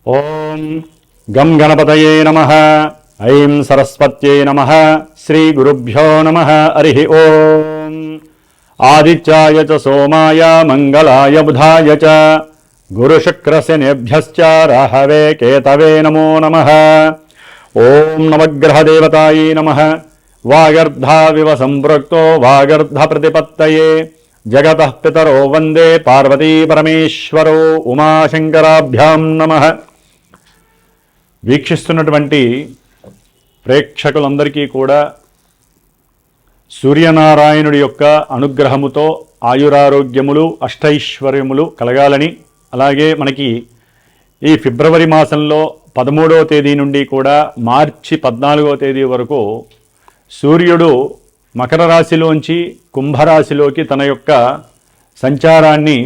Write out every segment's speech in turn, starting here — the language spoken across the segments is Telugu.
ఓం గం గణపతయే నమః. ఐం సరస్వత్యై నమః. శ్రీ గురుభ్యో నమః. హరి ఓం. ఆదిత్యాయ చ సోమాయ మంగళాయ బుధాయ చ గురుశుక్రశనిభ్యశ్చ రాహవే కేతవే నమో నమః. ఓం నవగ్రహదేవతాయై నమః. వాగర్ధావివ సంపృక్తో వాగర్ధ ప్రతిపత్తయే జగతః పితరో వందే పార్వతీ పరమేశ్వరో ఉమాశంకరాభ్యాం నమః. వీక్షిస్తున్నటువంటి ప్రేక్షకులందరికీ కూడా సూర్యనారాయణుడి యొక్క అనుగ్రహముతో ఆయురారోగ్యములు అష్టైశ్వర్యములు కలగాలని, అలాగే మనకి ఈ ఫిబ్రవరి మాసంలో 13వ తేదీ నుండి కూడా మార్చి 14వ తేదీ వరకు సూర్యుడు మకర రాశిలోంచి కుంభరాశిలోకి తన యొక్క సంచారాన్ని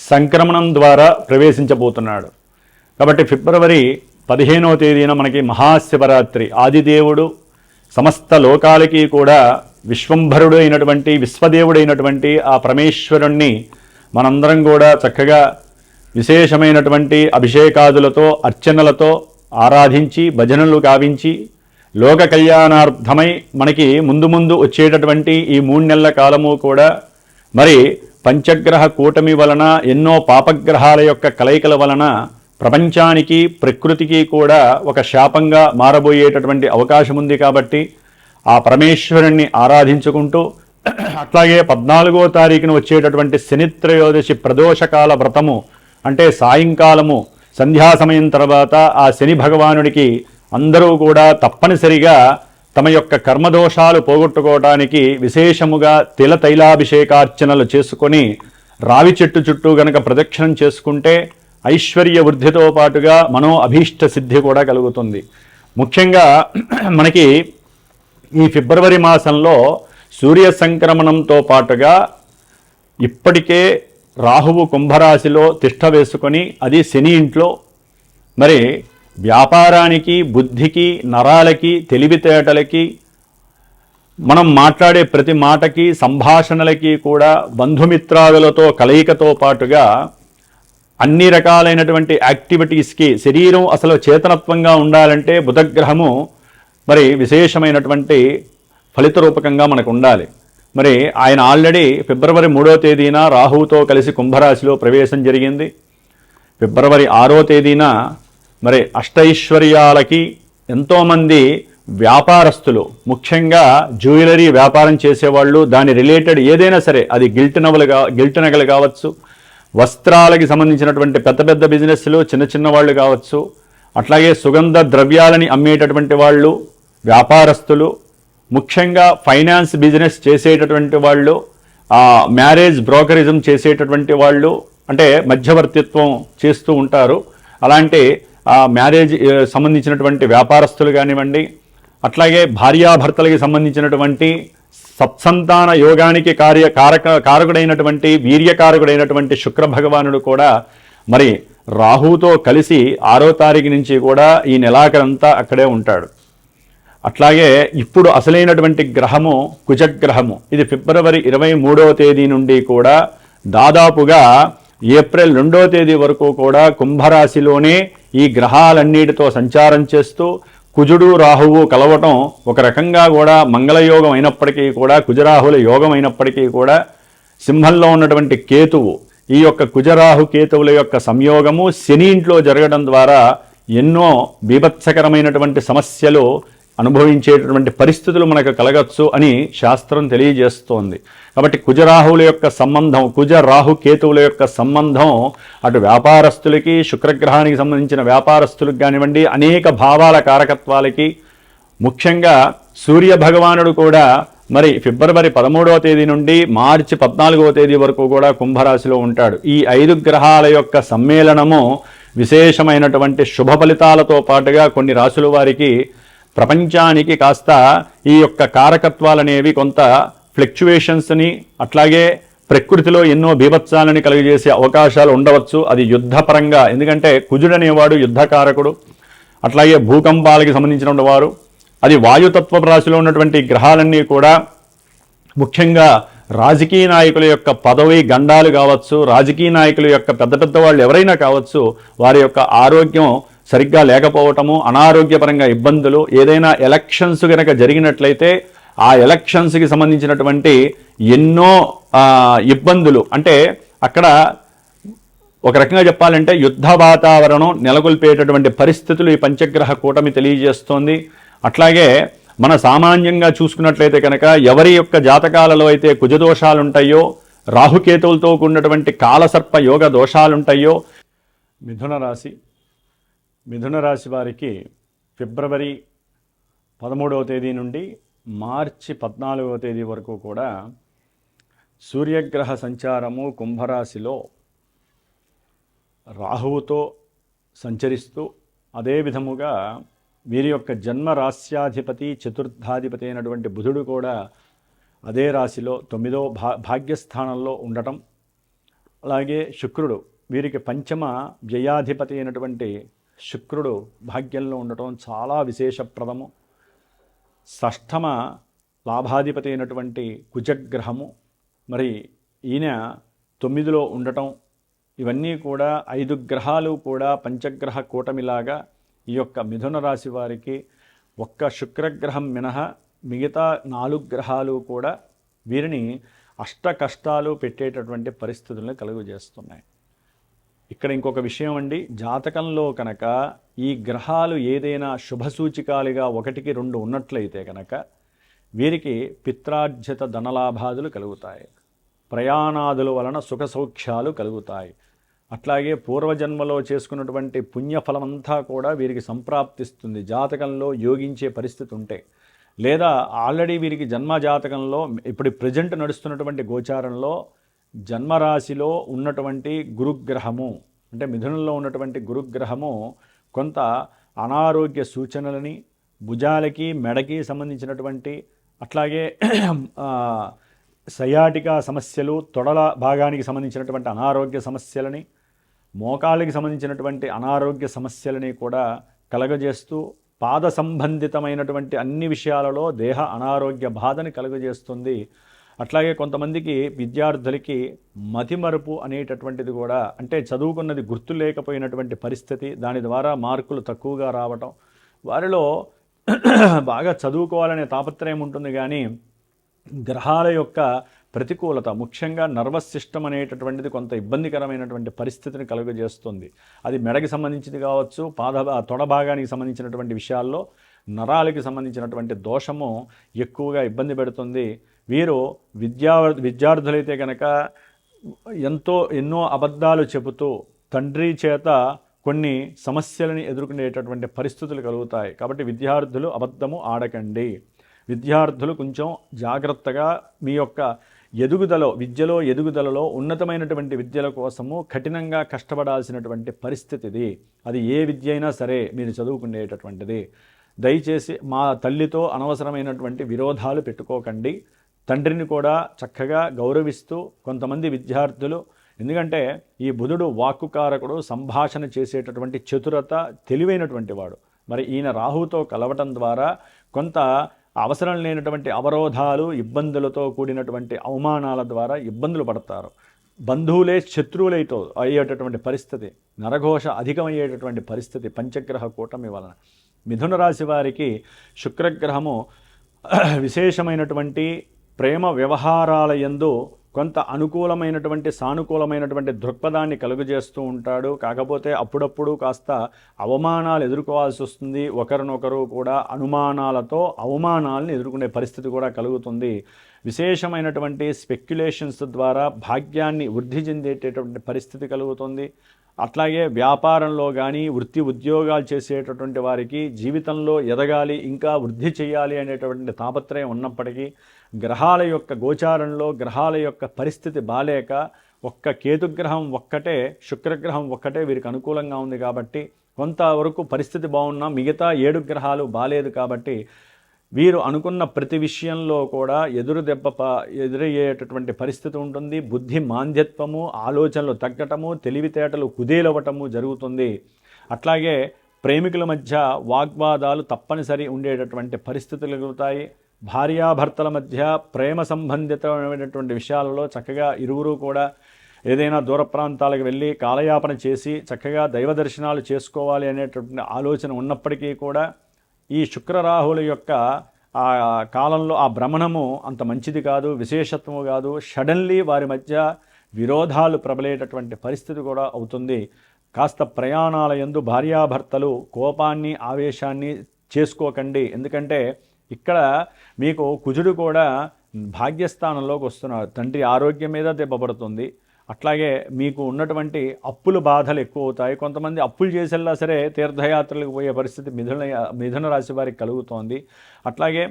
సంక్రమణం ద్వారా ప్రవేశించబోతున్నాడు. కాబట్టి ఫిబ్రవరి 15వ తేదీన మనకి మహాశివరాత్రి. ఆదిదేవుడు సమస్త లోకాలకి కూడా విశ్వంభరుడు అయినటువంటి విశ్వదేవుడైనటువంటి ఆ పరమేశ్వరుణ్ణి మనందరం కూడా చక్కగా విశేషమైనటువంటి అభిషేకాదులతో అర్చనలతో ఆరాధించి భజనలు గావించి లోక కళ్యాణార్థమై మనకి ముందు ముందు వచ్చేటటువంటి ఈ 3 నెలల కాలము కూడా మరి పంచగ్రహ కూటమి వలన ఎన్నో పాపగ్రహాల యొక్క కలయికల వలన ప్రపంచానికి ప్రకృతికి కూడా ఒక శాపంగా మారబోయేటటువంటి అవకాశం ఉంది. కాబట్టి ఆ పరమేశ్వరుణ్ణి ఆరాధించుకుంటూ అట్లాగే 14వ తారీఖున వచ్చేటటువంటి శనిత్రయోదశి ప్రదోషకాల వ్రతము అంటే సాయంకాలము సంధ్యా సమయం తర్వాత ఆ శని భగవానుడికి అందరూ కూడా తప్పనిసరిగా తమ యొక్క కర్మదోషాలు పోగొట్టుకోవడానికి విశేషముగా తిల తైలాభిషేకార్చనలు చేసుకొని రావి చెట్టు చుట్టూ గనక ప్రదక్షిణం చేసుకుంటే ఐశ్వర్య వృద్ధితో పాటుగా మనో అభీష్ట సిద్ధి కూడా కలుగుతుంది. ముఖ్యంగా మనకి ఈ ఫిబ్రవరి మాసంలో సూర్య సంక్రమణంతో పాటుగా ఇప్పటికే రాహువు కుంభరాశిలో తిష్ట వేసుకొని అది శని ఇంట్లో మరి వ్యాపారానికి బుద్ధికి నరాలకి తెలివితేటలకి మనం మాట్లాడే ప్రతి మాటకి సంభాషణలకి కూడా బంధుమిత్రాదులతో కలయికతో పాటుగా అన్ని రకాలైనటువంటి యాక్టివిటీస్కి శరీరం అసలు చేతనత్వంగా ఉండాలంటే బుధగ్రహము మరి విశేషమైనటువంటి ఫలిత రూపకంగా మనకు ఉండాలి. మరి ఆయన ఆల్రెడీ ఫిబ్రవరి 3వ తేదీన రాహువుతో కలిసి కుంభరాశిలో ప్రవేశం జరిగింది. ఫిబ్రవరి 6వ తేదీన మరి అష్టైశ్వర్యాలకి ఎంతోమంది వ్యాపారస్తులు, ముఖ్యంగా జ్యువెలరీ వ్యాపారం చేసేవాళ్ళు, దాని రిలేటెడ్ ఏదైనా సరే, అది గిల్ట్ నగలు కావచ్చు, వస్త్రాలకి సంబంధించినటువంటి పెద్ద పెద్ద బిజినెస్లు, చిన్న చిన్న వాళ్ళు కావచ్చు, అట్లాగే సుగంధ ద్రవ్యాలని అమ్మేటటువంటి వాళ్ళు, వ్యాపారస్తులు, ముఖ్యంగా ఫైనాన్స్ బిజినెస్ చేసేటటువంటి వాళ్ళు, మ్యారేజ్ బ్రోకరిజం చేసేటటువంటి వాళ్ళు, అంటే మధ్యవర్తిత్వం చేస్తూ ఉంటారు. అలాంటి మ్యారేజ్ సంబంధించినటువంటి వ్యాపారస్తులు కానివ్వండి, అట్లాగే భార్యాభర్తలకి సంబంధించినటువంటి సత్సంతాన యోగానికి కారకుడైనటువంటి వీర్యకారకుడైనటువంటి శుక్ర భగవానుడు కూడా మరి రాహుతో కలిసి 6వ తారీఖు నుంచి కూడా ఈ నెలాఖరంతా అక్కడే ఉంటాడు. అట్లాగే ఇప్పుడు అసలైనటువంటి గ్రహము కుజగ్రహము. ఇది ఫిబ్రవరి 23వ తేదీ నుండి కూడా దాదాపుగా ఏప్రిల్ 2వ తేదీ వరకు కూడా కుంభరాశిలోనే ఈ గ్రహాలన్నిటితో సంచారం చేస్తూ కుజుడు రాహువు కలవటం ఒక రకంగా కూడా మంగళయోగం అయినప్పటికీ కూడా, కుజరాహుల యోగం అయినప్పటికీ కూడా, సింహంలో ఉన్నటువంటి కేతువు, ఈ యొక్క కుజరాహు కేతువుల యొక్క సంయోగము శని ఇంట్లో జరగడం ద్వారా ఎన్నో బీభత్సకరమైనటువంటి సమస్యలు అనుభవించేటటువంటి పరిస్థితులు మనకు కలగచ్చు అని శాస్త్రం తెలియజేస్తోంది. కాబట్టి కుజరాహువుల యొక్క సంబంధం, కుజరాహు కేతువుల యొక్క సంబంధం అటు వ్యాపారస్తులకి, శుక్రగ్రహానికి సంబంధించిన వ్యాపారస్తులకు కానివ్వండి, అనేక భావాల కారకత్వాలకి, ముఖ్యంగా సూర్య భగవానుడు కూడా మరి ఫిబ్రవరి 13వ తేదీ నుండి మార్చి 14వ తేదీ వరకు కూడా కుంభరాశిలో ఉంటాడు. ఈ 5 గ్రహాల యొక్క సమ్మేళనము విశేషమైనటువంటి శుభ ఫలితాలతో పాటుగా కొన్ని రాశుల వారికి ప్రపంచానికి కాస్త ఈ యొక్క కారకత్వాలనేవి కొంత ఫ్లక్చువేషన్స్ని, అట్లాగే ప్రకృతిలో ఎన్నో బీభత్సాలని కలిగజేసే అవకాశాలు ఉండవచ్చు. అది యుద్ధపరంగా, ఎందుకంటే కుజుడనేవాడు యుద్ధకారకుడు. అట్లాగే భూకంపాలకి సంబంధించిన వారు, అది వాయుతత్వ రాశిలో ఉన్నటువంటి గ్రహాలన్నీ కూడా ముఖ్యంగా రాజకీయ నాయకుల యొక్క పదవి గండాలు కావచ్చు, రాజకీయ నాయకుల యొక్క పెద్ద పెద్ద వాళ్ళు ఎవరైనా కావచ్చు, వారి యొక్క ఆరోగ్యం సరిగ్గా లేకపోవటము, అనారోగ్యపరంగా ఇబ్బందులు, ఏదైనా ఎలక్షన్స్ కనుక జరిగినట్లయితే ఆ ఎలక్షన్స్కి సంబంధించినటువంటి ఎన్నో ఇబ్బందులు, అంటే అక్కడ ఒక రకంగా చెప్పాలంటే యుద్ధ వాతావరణం నెలకొల్పేటటువంటి పరిస్థితులు ఈ పంచగ్రహ కూటమి తెలియజేస్తోంది. అట్లాగే మన సామాన్యంగా చూసుకున్నట్లయితే కనుక ఎవరి యొక్క జాతకాలలో అయితే కుజదోషాలు ఉంటాయో, రాహుకేతువులతో కూడినటువంటి కాలసర్ప యోగ దోషాలుంటాయో, మిథున రాశి వారికి ఫిబ్రవరి 13వ తేదీ నుండి మార్చి 14వ తేదీ వరకు కూడా సూర్యగ్రహ సంచారము కుంభరాశిలో రాహువుతో సంచరిస్తూ, అదే విధముగా వీరి యొక్క జన్మ రాశ్యాధిపతి చతుర్థాధిపతి అయినటువంటి బుధుడు కూడా అదే రాశిలో 9వ భాగ్యస్థానంలో ఉండటం, అలాగే శుక్రుడు వీరికి పంచమ వ్యయాధిపతి అయినటువంటి శుక్రుడు భాగ్యంలో ఉండటం చాలా విశేషప్రదము. షష్ఠమ లాభాధిపతి అయినటువంటి కుజగ్రహము మరి ఈయన 9లో ఉండటం, ఇవన్నీ కూడా 5 గ్రహాలు కూడా పంచగ్రహ కూటమిలాగా ఈ యొక్క మిథున రాశి వారికి ఒక్క శుక్రగ్రహం మినహా మిగతా 4 గ్రహాలు కూడా వీరిని అష్ట కష్టాలు పెట్టేటటువంటి పరిస్థితులను కలుగజేస్తున్నాయి. ఇక్కడ ఇంకొక విషయం అండి, జాతకంలో కనుక ఈ గ్రహాలు ఏదైనా శుభసూచికాలుగా 1కి 2 ఉన్నట్లయితే కనుక వీరికి పిత్రార్జిత ధనలాభాదులు కలుగుతాయి, ప్రయాణాదుల వలన సుఖ సౌఖ్యాలు కలుగుతాయి. అట్లాగే పూర్వజన్మలో చేసుకున్నటువంటి పుణ్యఫలమంతా కూడా వీరికి సంప్రాప్తిస్తుంది జాతకంలో యోగించే పరిస్థితి ఉంటే. లేదా ఆల్రెడీ వీరికి జన్మ జాతకంలో ఇప్పుడు ప్రజెంట్ నడుస్తున్నటువంటి గోచారంలో జన్మరాశిలో ఉన్నటువంటి గురుగ్రహము, అంటే మిథునంలో ఉన్నటువంటి గురుగ్రహము కొంత అనారోగ్య సూచనలని, భుజాలకి మెడకి సంబంధించినటువంటి, అట్లాగే సయాటికా సమస్యలు, తొడల భాగానికి సంబంధించినటువంటి అనారోగ్య సమస్యలని, మోకాళ్ళకి సంబంధించినటువంటి అనారోగ్య సమస్యలని కూడా కలగజేస్తూ పాద సంబంధితమైనటువంటి అన్ని విషయాలలో దేహ అనారోగ్య బాధని కలుగజేస్తుంది. అట్లాగే కొంతమందికి విద్యార్థులకి మతిమరుపు అనేటటువంటిది కూడా, అంటే చదువుకున్నది గుర్తు లేకపోయినటువంటి పరిస్థితి, దాని ద్వారా మార్కులు తక్కువగా రావటం, వారిలో బాగా చదువుకోవాలనే తాపత్రయం ఉంటుంది కానీ గ్రహాల యొక్క ప్రతికూలత, ముఖ్యంగా నర్వస్ సిస్టమ్ అనేటటువంటిది కొంత ఇబ్బందికరమైనటువంటి పరిస్థితిని కలుగజేస్తుంది. అది మెడకి సంబంధించింది కావచ్చు, తొడ భాగానికి సంబంధించినటువంటి విషయాల్లో నరాలకి సంబంధించినటువంటి దోషము ఎక్కువగా ఇబ్బంది పెడుతుంది. వీరు విద్యార్థులైతే కనుక ఎన్నో అబద్ధాలు చెబుతూ తండ్రి చేత కొన్ని సమస్యలని ఎదుర్కొనేటటువంటి పరిస్థితులు కలుగుతాయి. కాబట్టి విద్యార్థులు అబద్ధము ఆడకండి. విద్యార్థులు కొంచెం జాగ్రత్తగా మీ యొక్క విద్యలో ఎదుగుదలలో ఉన్నతమైనటువంటి విద్యల కోసము కఠినంగా కష్టపడాల్సినటువంటి పరిస్థితిది. అది ఏ విద్య అయినా సరే మీరు చదువుకునేటటువంటిది. దయచేసి మా తల్లితో అనవసరమైనటువంటి విరోధాలు పెట్టుకోకండి. తండ్రిని కూడా చక్కగా గౌరవిస్తూ కొంతమంది విద్యార్థులు, ఎందుకంటే ఈ బుధుడు వాక్కుకారకుడు, సంభాషణ చేసేటటువంటి చతురత, తెలివైనటువంటి వాడు. మరి ఈయన రాహుతో కలవటం ద్వారా కొంత అవసరం లేనటువంటి అవరోధాలు, ఇబ్బందులతో కూడినటువంటి అవమానాల ద్వారా ఇబ్బందులు పడతారు. బంధువులే శత్రువులైతో అయ్యేటటువంటి పరిస్థితి, నరఘోష అధికమయ్యేటటువంటి పరిస్థితి పంచగ్రహ కూటమి వలన. మిథున రాశి వారికి శుక్రగ్రహము విశేషమైనటువంటి ప్రేమ వ్యవహారాల యందు కొంత అనుకూలమైనటువంటి సానుకూలమైనటువంటి దృక్పథాన్ని కలుగజేస్తూ ఉంటాడు. కాకపోతే అప్పుడప్పుడు కాస్త అవమానాలు ఎదుర్కోవాల్సి వస్తుంది. ఒకరినొకరు కూడా అనుమానాలతో అవమానాలను ఎదుర్కొనే పరిస్థితి కూడా కలుగుతుంది. విశేషమైనటువంటి స్పెక్యులేషన్స్ ద్వారా భాగ్యాన్ని వృద్ధి చెందేటటువంటి పరిస్థితి కలుగుతుంది. అట్లాగే వ్యాపారంలో కానీ వృత్తి ఉద్యోగాలు చేసేటటువంటి వారికి జీవితంలో ఎదగాలి, ఇంకా వృద్ధి చేయాలి అనేటువంటి తాపత్రయం ఉన్నప్పటికీ గ్రహాల యొక్క గోచారంలో గ్రహాల యొక్క పరిస్థితి బాలేక ఒక్క కేతుగ్రహం ఒక్కటే, శుక్రగ్రహం ఒక్కటే వీరికి అనుకూలంగా ఉంది కాబట్టి కొంతవరకు పరిస్థితి బాగున్నా మిగతా 7 గ్రహాలు బాలేదు కాబట్టి వీరు అనుకున్న ప్రతి విషయంలో కూడా ఎదురయ్యేటటువంటి పరిస్థితి ఉంటుంది. బుద్ధి మాంద్యత్వము, ఆలోచనలు తగ్గటము, తెలివితేటలు కుదేలవటము జరుగుతుంది. అట్లాగే ప్రేమికుల మధ్య వాగ్వాదాలు తప్పనిసరి ఉండేటటువంటి పరిస్థితులు కలుగుతాయి. భార్యాభర్తల మధ్య ప్రేమ సంబంధితమైనటువంటి విషయాలలో చక్కగా ఇరువురు కూడా ఏదైనా దూర ప్రాంతాలకు వెళ్ళి కాలయాపన చేసి చక్కగా దైవ దర్శనాలు చేసుకోవాలి అనేటువంటి ఆలోచన ఉన్నప్పటికీ కూడా ఈ శుక్రరాహుల యొక్క ఆ కాలంలో ఆ భ్రమణము అంత మంచిది కాదు, విశేషత్వము కాదు. సడన్లీ వారి మధ్య విరోధాలు ప్రబలేటటువంటి పరిస్థితి కూడా అవుతుంది. కాస్త ప్రయాణాల యందు భార్యాభర్తలు కోపాన్ని ఆవేశాన్ని చేసుకోకండి. ఎందుకంటే ఇక్కడ మీకు కుజుడు కూడా భాగ్యస్థానంలోకి వస్తున్నారు. తండ్రి ఆరోగ్యం మీద దెబ్బపడుతుంది. అట్లాగే మీకు ఉన్నటువంటి అప్పుల బాధలు ఎక్కువ అవుతాయి. కొంతమంది అప్పులు చేసేలా సరే తీర్థయాత్రలకు పోయే పరిస్థితి మిథున రాశి వారికి కలుగుతోంది. అట్లాగే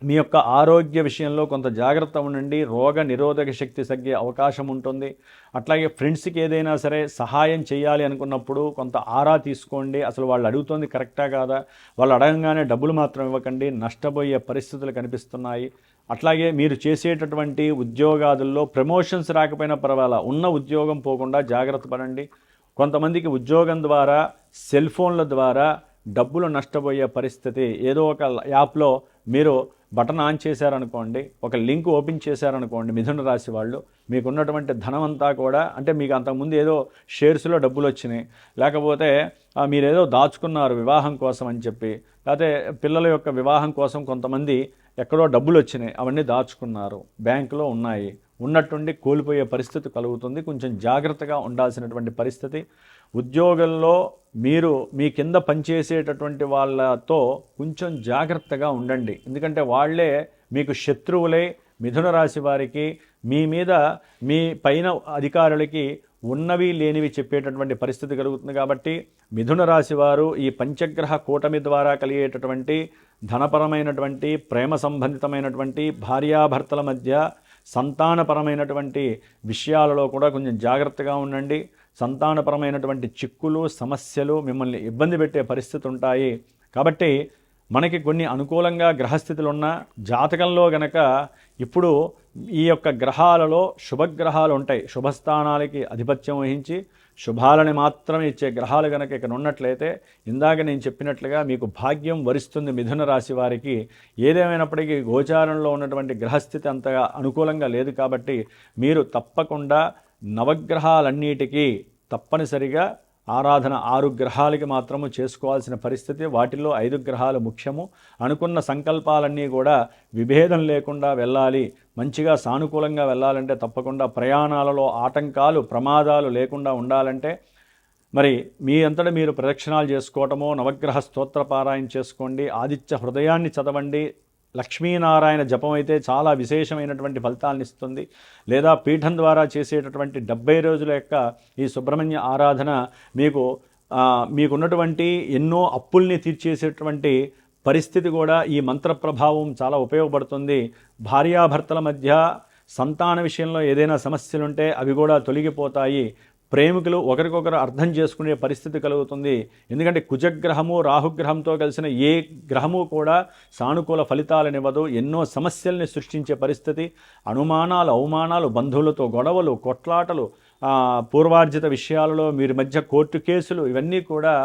మీ యొక్క ఆరోగ్య విషయంలో కొంత జాగ్రత్త ఉండండి. రోగ నిరోధక శక్తి తగ్గే అవకాశం ఉంటుంది. అట్లాగే ఫ్రెండ్స్కి ఏదైనా సరే సహాయం చేయాలి అనుకున్నప్పుడు కొంత ఆరా తీసుకోండి. అసలు వాళ్ళు అడుగుతోంది కరెక్టా కాదా, వాళ్ళు అడగంగానే డబ్బులు మాత్రం ఇవ్వకండి, నష్టపోయే పరిస్థితులు కనిపిస్తున్నాయి. అట్లాగే మీరు చేసేటటువంటి ఉద్యోగాదుల్లో ప్రమోషన్స్ రాకపోయినా పర్వాలా, ఉన్న ఉద్యోగం పోకుండా జాగ్రత్త పడండి. కొంతమందికి ఉద్యోగం ద్వారా సెల్ ఫోన్ల ద్వారా డబ్బులు నష్టపోయే పరిస్థితి. ఏదో ఒక యాప్లో మీరు బటన్ ఆన్ చేశారనుకోండి, ఒక లింక్ ఓపెన్ చేశారనుకోండి, మిథున రాశి వాళ్ళు మీకున్నటువంటి ధనం అంతా కూడా, అంటే మీకు అంతకుముందు ఏదో షేర్స్లో డబ్బులు వచ్చినాయి, లేకపోతే మీరేదో దాచుకున్నారు వివాహం కోసం అని చెప్పి, లేకపోతే పిల్లల యొక్క వివాహం కోసం కొంతమంది ఎక్కడో డబ్బులు వచ్చినాయి, అవన్నీ దాచుకున్నారు, బ్యాంకులో ఉన్నాయి, ఉన్నట్టుండి కోల్పోయే పరిస్థితి కలుగుతుంది. కొంచెం జాగ్రత్తగా ఉండాల్సినటువంటి పరిస్థితి. ఉద్యోగంలో మీరు మీ కింద పనిచేసేటటువంటి వాళ్ళతో కొంచెం జాగ్రత్తగా ఉండండి. ఎందుకంటే వాళ్ళే మీకు శత్రువులే. మిథున రాశి వారికి మీ మీద మీ పైన అధికారులకి ఉన్నవి లేనివి చెప్పేటటువంటి పరిస్థితి కలుగుతుంది. కాబట్టి మిథున రాశి వారు ఈ పంచగ్రహ కూటమి ద్వారా కలిగేటటువంటి ధనపరమైనటువంటి ప్రేమ సంబంధితమైనటువంటి భార్యాభర్తల మధ్య సంతానపరమైనటువంటి విషయాలలో కూడా కొంచెం జాగ్రత్తగా ఉండండి. సంతానపరమైనటువంటి చిక్కులు సమస్యలు మిమ్మల్ని ఇబ్బంది పెట్టే పరిస్థితి ఉంటాయి. కాబట్టి మనకి కొన్ని అనుకూలంగా గ్రహస్థితులు ఉన్న జాతకంలో గనక ఇప్పుడు ఈ యొక్క గ్రహాలలో శుభగ్రహాలు ఉంటాయి. శుభస్థానాలకి ఆధిపత్యం వహించి శుభాలని మాత్రమే ఇచ్చే గ్రహాలు కనుక ఇక్కడ ఉన్నట్లయితే ఇందాక నేను చెప్పినట్లుగా మీకు భాగ్యం వరిస్తుంది. మిథున రాశి వారికి ఏదేమైనప్పటికీ గోచారంలో ఉన్నటువంటి గ్రహస్థితి అంతగా అనుకూలంగా లేదు. కాబట్టి మీరు తప్పకుండా నవగ్రహాలన్నిటికీ తప్పనిసరిగా ఆరాధన 6 గ్రహాలకి మాత్రము చేసుకోవాల్సిన పరిస్థితి. వాటిల్లో 5 గ్రహాలు ముఖ్యము. అనుకున్న సంకల్పాలన్నీ కూడా విభేదం లేకుండా వెళ్ళాలి, మంచిగా సానుకూలంగా వెళ్ళాలంటే తప్పకుండా ప్రయాణాలలో ఆటంకాలు ప్రమాదాలు లేకుండా ఉండాలంటే మరి మీ అంతటా మీరు ప్రదక్షిణాలు చేసుకోవటమో, నవగ్రహ స్తోత్ర పారాయణ చేసుకోండి, ఆదిత్య హృదయాన్ని చదవండి. లక్ష్మీనారాయణ జపం అయితే చాలా విశేషమైనటువంటి ఫలితాలను ఇస్తుంది. లేదా పీఠం ద్వారా చేసేటటువంటి 70 రోజుల యొక్క ఈ సుబ్రహ్మణ్య ఆరాధన మీకున్నటువంటి ఎన్నో అప్పుల్ని తీర్చేసేటువంటి పరిస్థితి కూడా ఈ మంత్ర ప్రభావం చాలా ఉపయోగపడుతుంది. భార్యాభర్తల మధ్య సంతాన విషయంలో ఏదైనా సమస్యలుంటే అవి కూడా తొలగిపోతాయి. ప్రేమికులు ఒకరికొకరు అర్థం చేసుకునే పరిస్థితి కలుగుతుంది. ఎందుకంటే కుజగ్రహము రాహుగ్రహంతో కలిసిన ఏ గ్రహము కూడా సానుకూల ఫలితాలనివ్వదు. ఎన్నో సమస్యల్ని సృష్టించే పరిస్థితి, అనుమానాలు అవమానాలు, బంధువులతో గొడవలు కొట్లాటలు, పూర్వార్జిత విషయాలలో మీరు మధ్య కోర్టు కేసులు, ఇవన్నీ కూడా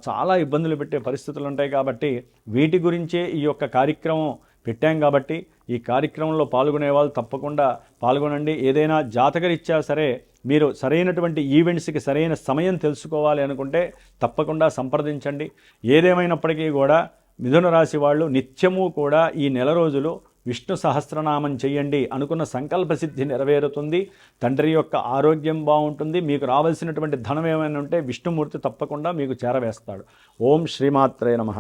చాలా ఇబ్బందులు పెట్టే పరిస్థితులు ఉంటాయి. కాబట్టి వీటి గురించే ఈ యొక్క కార్యక్రమం పెట్టాం. కాబట్టి ఈ కార్యక్రమంలో పాల్గొనే వాళ్ళు తప్పకుండా పాల్గొనండి. ఏదైనా జాతకరీత్యా సరే మీరు సరైనటువంటి ఈవెంట్స్కి సరైన సమయం తెలుసుకోవాలి అనుకుంటే తప్పకుండా సంప్రదించండి. ఏదేమైనప్పటికీ కూడా మిథున రాశి వాళ్ళు నిత్యము కూడా ఈ నెల రోజులు విష్ణు సహస్రనామం చేయండి. అనుకున్న సంకల్ప సిద్ధి నెరవేరుతుంది. తండ్రి యొక్క ఆరోగ్యం బాగుంటుంది. మీకు రావాల్సినటువంటి ధనం ఏమైనా ఉంటే విష్ణుమూర్తి తప్పకుండా మీకు చేరవేస్తాడు. ఓం శ్రీమాత్రే నమః.